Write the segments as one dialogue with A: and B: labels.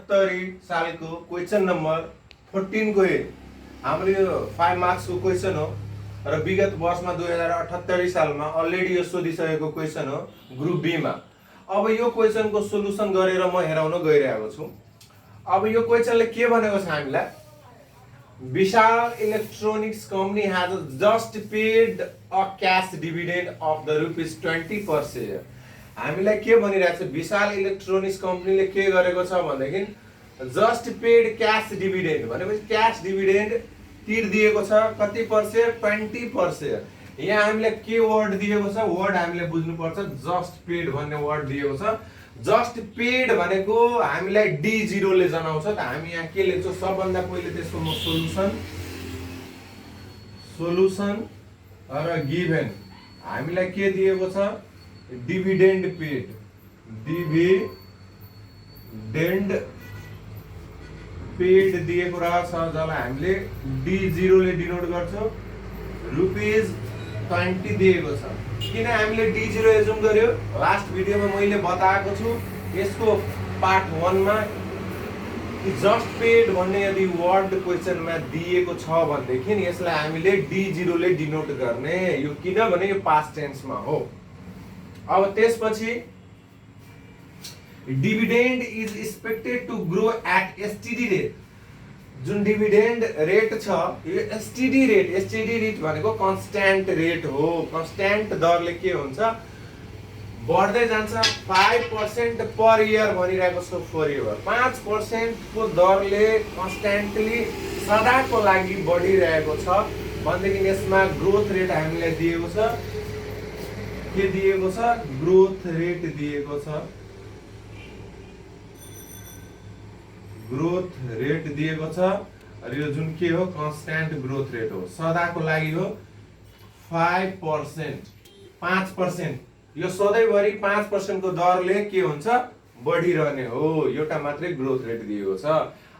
A: 1978 सालको question number 14 को हाम्रो यो 5 मार्क्स को क्वेसन हो र विगत वर्षमा 2078 सालमा अलरेडी यो सोधिसकेको क्वेसन हो ग्रुप बी मा। अब यो क्वेसन को सोलुसन गरेर म हेराउन गइरहेको छु। अब यो क्वेसनले के भनेको छ हामीलाई, Vishal Electronics Company has just paid a cash dividend of the ₹20 per share. हामीलाई के भनिरहेको छ, विशाल इलेक्ट्रोनिक्स कम्पनीले के गरेको छ भनेदेखि जस्ट पेड क्याश डिभिडेन्ड भनेपछि क्याश डिभिडेन्ड तिर्दिएको छ कति पर शेयर 20 पर शेयर। यहाँ हामीले के वर्ड दिएको छ, वर्ड हामीले बुझ्नुपर्छ, जस्ट पेड भन्ने वर्ड दिएको छ। जस्ट पेड भनेको हामीलाई D0 ले जनाउँछ। त हामी यहाँ के लेख्छौँ, सबभन्दा पहिले त्यसको सोलुसन र गिभन हामीलाई के दिएको छ, डिभिडेन्ड पेड, डिभिडेन्ड पेड दिएको रहेछ जसलाई हामीले D0 ले डिनोट गर्छौँ। ₹20 दिएको छ। किन हामीले D0 एजुम गर्यो, लास्ट भिडियोमा मैले बताएको छु यसको पार्ट 1 मा कि जस्ट पेड भन्ने यदि वर्ड क्वेसनमा दिएको छ भनेदेखि यसलाई हामीले D0 ले डिनोट गर्ने, यो किनभने यो पास्ट टेन्समा हो। अब त्यसपछि dividend is expected to grow at STD rate. जुन डिभिडेन्ड रेट छ यो एसटीडी रेट भनेको कन्स्ट्यान्ट रेट हो। कन्स्ट्यान्ट दरले के हुन्छ, बढ्दै जान्छ। 5% पर इयर भनिरहेको छ फर इयर। 5% को दरले कन्स्ट्यान्टली सदाको लागि बढिरहेको छ भनेदेखि यसमा ग्रोथ रेट हामीलाई दिएको छ, के दिएको छ, ग्रोथ रेट दिएको छ। ग्रोथ रेट दिएको छ र यो जुन के हो, कन्स्ट्यान्ट ग्रोथ रेट हो, सदाको लागि हो। 5%, 5% यो सधैँभरि 5% को दरले के हुन्छ, बढिरहने हो। एउटा मात्रै ग्रोथ रेट दिएको छ।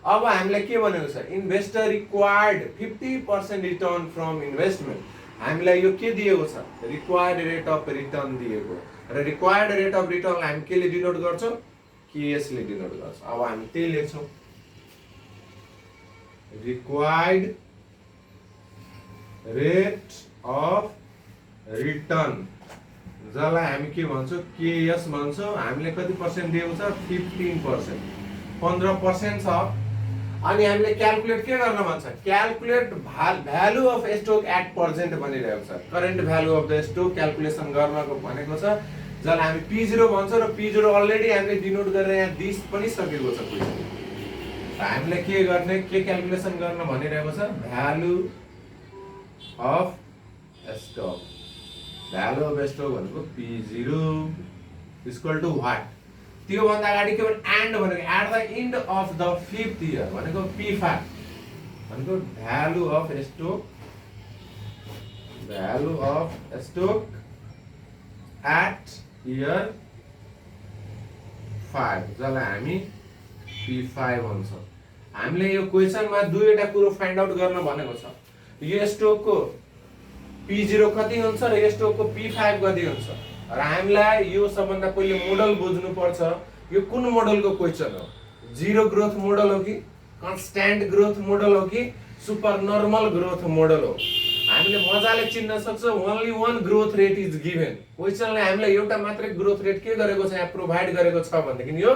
A: अब हामीलाई के भनेको छ, investor required 50% return from investment. हामीलाई यो के दिएको छ, रिक्वायर्ड रेट अफ रिटर्न दिएको र रिक्वायर्ड रेट अफ रिटर्न हामी केले डिनोट गर्छौँ, केएस ले डिनोट गर्छौँ। अब हामी त्यही लेख्छौँ, रिक्वायर्ड रेट अफ रिटर्न जसलाई हामी के भन्छौँ, केएस भन्छौँ। हामीले कति पर्सेन्ट दिएको छ, 15%, 15% छ। अनि हामीले क्याल्कुलेट के गर्न भन्छ, calculate value of stock at present भनिरहेको छ। Current value of the stock calculation गर्नको भनेको छ, जसलाई हामी P0 भन्छौँ र P0 अलरेडी हामीले डिनोट गरेर यहाँ दिस पनि सकेको छ क्वेसन। हामीलाई के गर्ने, के क्याल्कुलेसन गर्न भनिरहेको छ, value of stock. Value of stock भनेको P0 इक्वल टु व्हाट, त्यो भन्दा अगाडि के भन्छ, एन्ड भनेको at the end of the 5th year भनेको P5 भनेको value of stock, value of stock at year 5 जसलाई हामी P5 भन्छौँ। हामीले यो क्वेसनमा दुईवटा कुरो फाइन्ड आउट गर्न भनेको छ, यो स्टकको P0 कति हुन्छ र यो स्टकको P5 कति हुन्छ। र हामीलाई यो सबभन्दा पहिले मोडल बुझ्नु पर्छ, यो कुन मोडलको क्वेसन हो, जीरो ग्रोथ मोडल हो कि कन्स्ट्यान्ट ग्रोथ मोडल हो कि सुपर नर्मल ग्रोथ मोडल हो। हामीले मजाले चिन्न सक्छौँ, only one growth rate is given. क्वेसनले हामीलाई एउटा मात्रै ग्रोथ रेट के गरेको छ, यहाँ प्रोभाइड गरेको छ भनेदेखि यो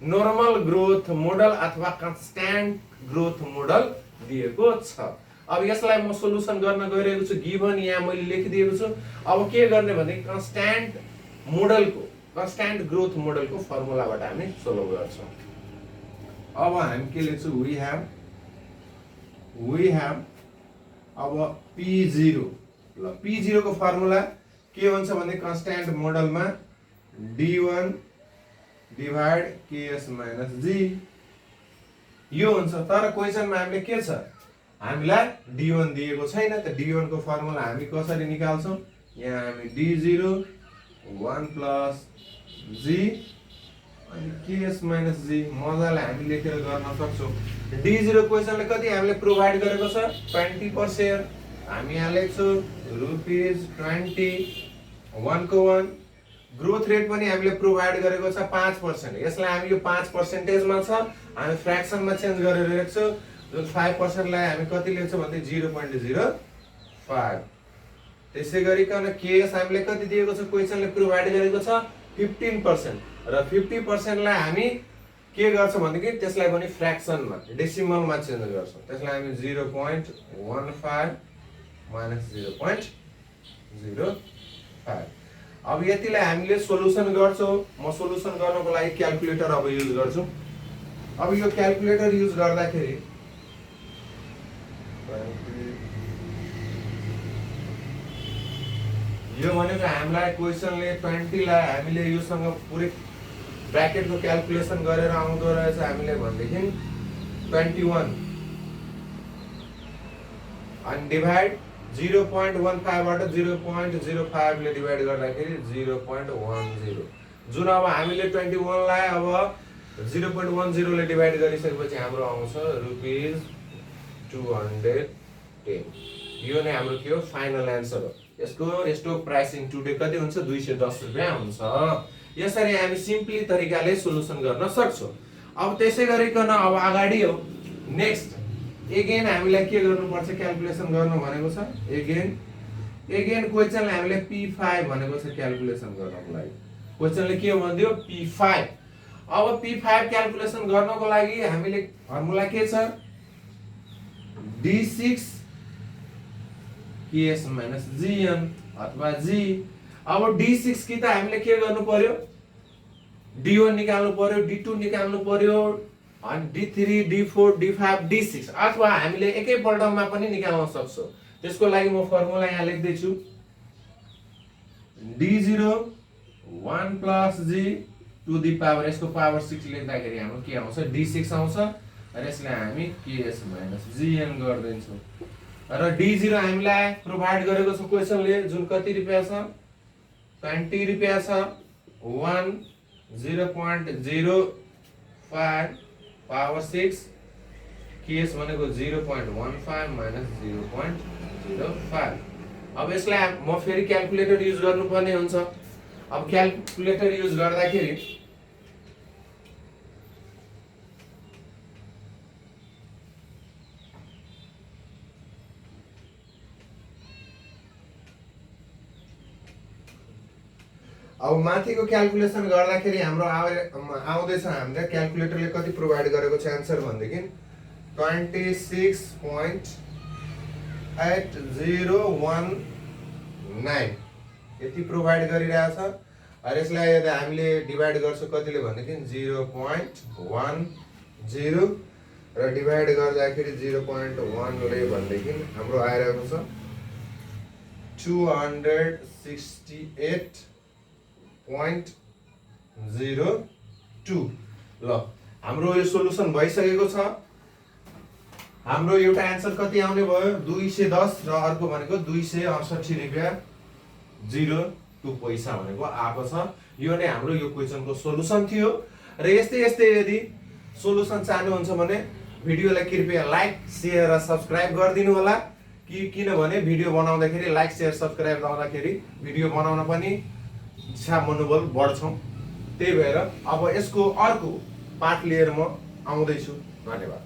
A: नर्मल ग्रोथ मोडल अथवा कन्स्ट्यान्ट ग्रोथ मोडल दिएको छ। अब यसलाई म सोलुसन गर्न गइरहेको छु, गिभन यहाँ मैले लेखिदिएको छु। अब के गर्ने भने कन्स्ट्यान्ट मोडलको, कन्स्ट्यान्ट ग्रोथ मोडलको फर्मुलाबाट हामी सोल्भ गर्छौँ। अब हामी के लेख्छौँ, वी हैव अब P0 ल P0 को फर्मुला के हुन्छ भने कन्स्ट्यान्ट मोडलमा D1 divide KS minus G यो हुन्छ। तर क्वेसनमा हामीले के छ, हामीलाई D1 दिएको छैन। त D1 को फर्मुला हामी कसरी निकाल्छौँ, यहाँ हामी D0 1 प्लस G अनि KS माइनस G मजाले हामी लेखेर गर्न सक्छौँ। D0 क्वेसनले कति हामीले प्रोभाइड गरेको छ, 20 पर शेयर। हामी यहाँ लेख्छौँ ₹20, 1 को 1 ग्रोथ रेट पनि हामीले प्रोभाइड गरेको छ 5%। यसलाई हामी यो 5% मा छ, हामी फ्र्याक्सनमा चेन्ज गरेर लेख्छौँ। जुन 5% लाई हामी कति लेख्छौँ भन्दै 0.05। त्यसै गरिकन केएस हामीले कति दिएको छ, क्वेशनले प्रोभाइड गरेको छ 15% र 50% लाई हामी के गर्छौँ भनेदेखि त्यसलाई पनि फ्र्याक्सनमा डेसिमलमा चेन्ज गर्छौँ। त्यसलाई हामी 0.15 माइनस 0.05। अब यतिलाई हामीले सोलुसन गर्छौँ। म सोलुसन गर्नको लागि क्याल्कुलेटर अब युज गर्छु। अब यो क्याल्कुलेटर युज गर्दाखेरि यो भनेको हामीलाई क्वेशनले 20 लाई हामीले योसँग पुरै ब्र्याकेटको क्याल्कुलेसन गरेर आउँदो रहेछ। हामीले भनेदेखि 21 अनि डिभाइड 0.15 बाट 0.05 ले डिभाइड गर्दाखेरि 0.10। जुन अब हामीले 21 लाई अब 0.10 ले डिभाइड गरिसकेपछि हाम्रो आउँछ रुपीज 210। यो नै हाम्रो के हो, फाइनल एन्सर हो। यसको स्टक प्राइसिङ टुडे कति हुन्छ, 210 रुपैयाँ हुन्छ। यसरी हामी सिम्पली तरिकाले सोलुसन गर्न सक्छौँ। अब त्यसै गरिकन अब अगाडि हो नेक्स्ट एगेन हामीलाई के गर्नुपर्छ, क्याल्कुलेसन गर्नु भनेको छ। एगेन क्वेशनले हामीले P5 भनेको छ क्याल्कुलेसन गर्नको लागि। क्वेशनले के भन्दियो, P5। अब P5 क्याल्कुलेसन गर्नको लागि हामीले फर्मुला के छ, D6 KS minus GN अथवा G। अब D6 कि त हामीले के गर्नु पर्यो, D1 निकाल्नु पर्यो, D2 निकाल्नु पर्यो, अनि D3 D4 D5 D6 अथवा हामीले एकै पल्टमा पनि निकाल्न सक्छौँ। त्यसको लागि म फर्मुला यहाँ लेख्दै छु। D0 1 plus G to the power, यसको पावर 6 लेख्दाखेरि हाम्रो के आउँछ, D6 आउँछ र यसलाई हामी KS minus GN गर्दैछौँ। र D0 हामीलाई प्रोभाइड गरेको छ क्वेशनले, जुन कति रुपैयाँ छ, 20 रुपैयाँ छ। 1 0.05 पावर 6 केएस भनेको 0.15 माइनस 0.05। अब यसलाई म फेरि क्याल्कुलेटर युज गर्नुपर्ने हुन्छ। अब क्याल्कुलेटर युज गर्दाखेरि अब माथिको क्याल्कुलेसन गर्दाखेरि हाम्रो आउँदैछ, हामीले क्याल्कुलेटरले कति प्रोभाइड गरेको छ एन्सर भन्देखि 26.8019 यति प्रोभाइड गरिरहेछ। र यसलाई यदि हामीले डिभाइड गर्छौँ कतिले भन्देखि 0.10 र डिभाइड गर्दाखेरि 0.1 ले भन्देखि हाम्रो आइरहेको छ 268.02। ल हाम्रो यो सोलुसन भइसकेको छ। हाम्रो एउटा एन्सर कति आउने भयो, 210 र अर्को भनेको 268 रुपैयाँ 02 पैसा भनेको आएको छ। यो नै हाम्रो यो क्वेशनको सोलुसन थियो। र यस्तै यस्तै यदि सोलुसन चाहनुहुन्छ भने भिडियोलाई कृपया लाइक शेयर र सब्स्क्राइब गरिदिनु होला। किनभने भिडियो बनाउँदाखेरि लाइक शेयर सब्स्क्राइब गर्दाखेरि भिडियो बनाउन पनि इच्छा मनोबल बढ्छौँ। त्यही भएर अब यसको अर्को पार्ट लिएर म आउँदैछु। धन्यवाद।